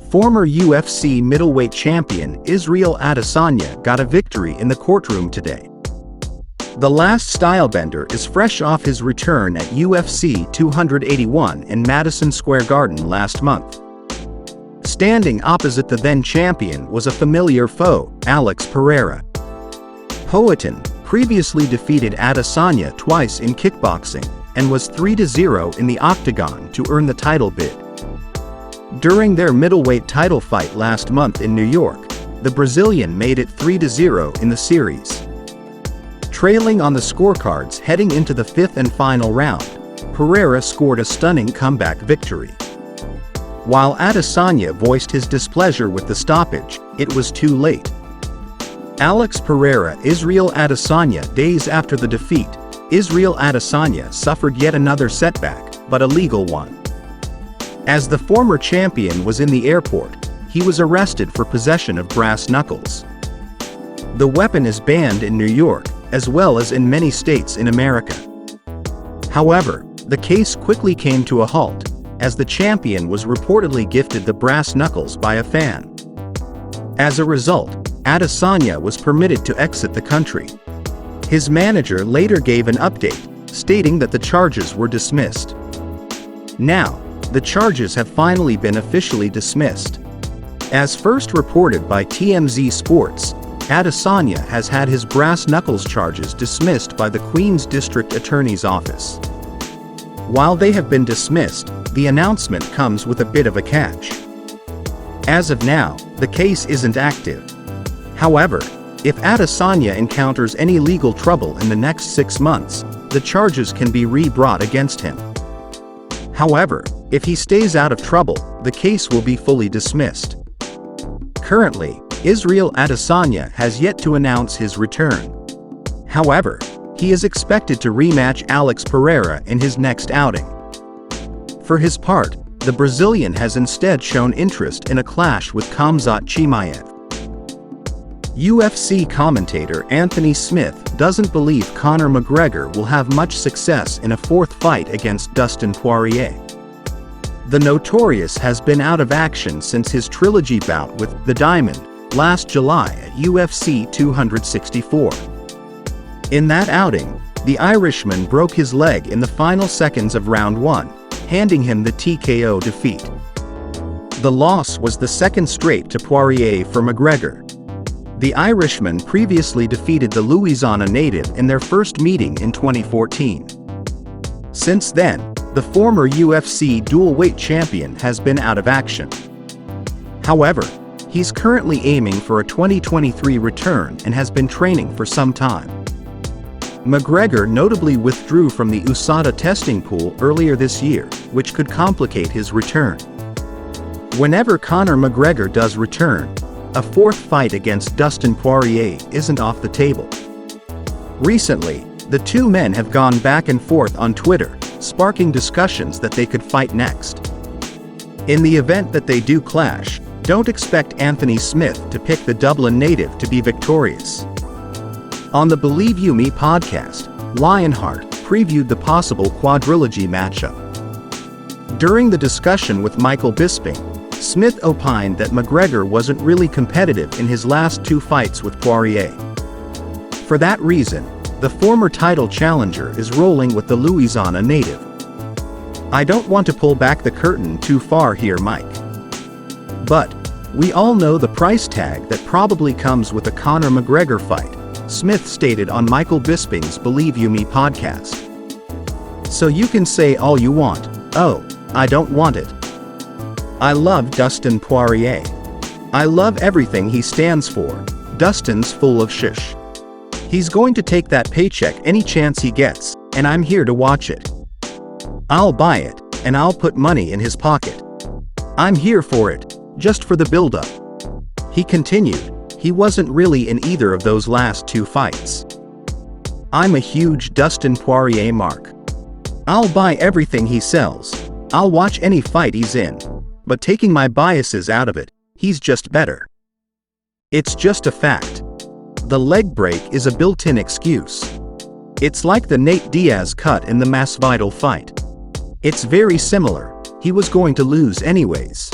Former UFC middleweight champion Israel Adesanya got a victory in the courtroom today. The last Stylebender is fresh off his return at UFC 281 in Madison Square Garden last month. Standing opposite the then champion was a familiar foe, Alex Pereira. Poatan previously defeated Adesanya twice in kickboxing and was 3-0 in the octagon to earn the title bid. During their middleweight title fight last month in New York, the Brazilian made it 3-0 in the series. Trailing on the scorecards heading into the fifth and final round, Pereira scored a stunning comeback victory. While Adesanya voiced his displeasure with the stoppage, it was too late. Alex Pereira Israel Adesanya days after the defeat, Israel Adesanya suffered yet another setback, but a legal one. As the former champion was in the airport, he was arrested for possession of brass knuckles. The weapon is banned in New York, as well as in many states in America. However, the case quickly came to a halt, as the champion was reportedly gifted the brass knuckles by a fan. As a result, Adesanya was permitted to exit the country. His manager later gave an update, stating that the charges were dismissed. Now, the charges have finally been officially dismissed. As first reported by TMZ Sports, Adesanya has had his brass knuckles charges dismissed by the Queen's District Attorney's Office. While they have been dismissed, the announcement comes with a bit of a catch. As of now, the case isn't active. However, if Adesanya encounters any legal trouble in the next 6 months, the charges can be re-brought against him. However, if he stays out of trouble, the case will be fully dismissed. Currently, Israel Adesanya has yet to announce his return. However, he is expected to rematch Alex Pereira in his next outing. For his part, the Brazilian has instead shown interest in a clash with Khamzat Chimaev. UFC commentator Anthony Smith doesn't believe Conor McGregor will have much success in a fourth fight against Dustin Poirier. The Notorious has been out of action since his trilogy bout with The Diamond last July at UFC 264. In that outing, the Irishman broke his leg in the final seconds of round 1, handing him the TKO defeat. The loss was the second straight to Poirier for McGregor. The Irishman previously defeated the Louisiana native in their first meeting in 2014. Since then, the former UFC dual-weight champion has been out of action. However, he's currently aiming for a 2023 return and has been training for some time. McGregor notably withdrew from the USADA testing pool earlier this year, which could complicate his return. Whenever Conor McGregor does return, a fourth fight against Dustin Poirier isn't off the table. Recently, the two men have gone back and forth on Twitter, sparking discussions that they could fight next. In the event that they do clash, don't expect Anthony Smith to pick the Dublin native to be victorious. On the Believe You Me podcast, Lionheart previewed the possible quadrilogy matchup. During the discussion with Michael Bisping, Smith opined that McGregor wasn't really competitive in his last 2 fights with Poirier. For that reason, the former title challenger is rolling with the Louisiana native. I don't want to pull back the curtain too far here, Mike. But we all know the price tag that probably comes with a Conor McGregor fight, Smith stated on Michael Bisping's Believe You Me podcast. So you can say all you want, oh, I don't want it. I love Dustin Poirier. I love everything he stands for. Dustin's full of shish. He's going to take that paycheck any chance he gets, and I'm here to watch it. I'll buy it, and I'll put money in his pocket. I'm here for it, just for the build-up. He continued, he wasn't really in either of those last 2 fights. I'm a huge Dustin Poirier mark. I'll buy everything he sells. I'll watch any fight he's in. But taking my biases out of it, he's just better. It's just a fact. The leg break is a built-in excuse. It's like the Nate Diaz cut in the Masvidal fight. It's very similar, he was going to lose anyways.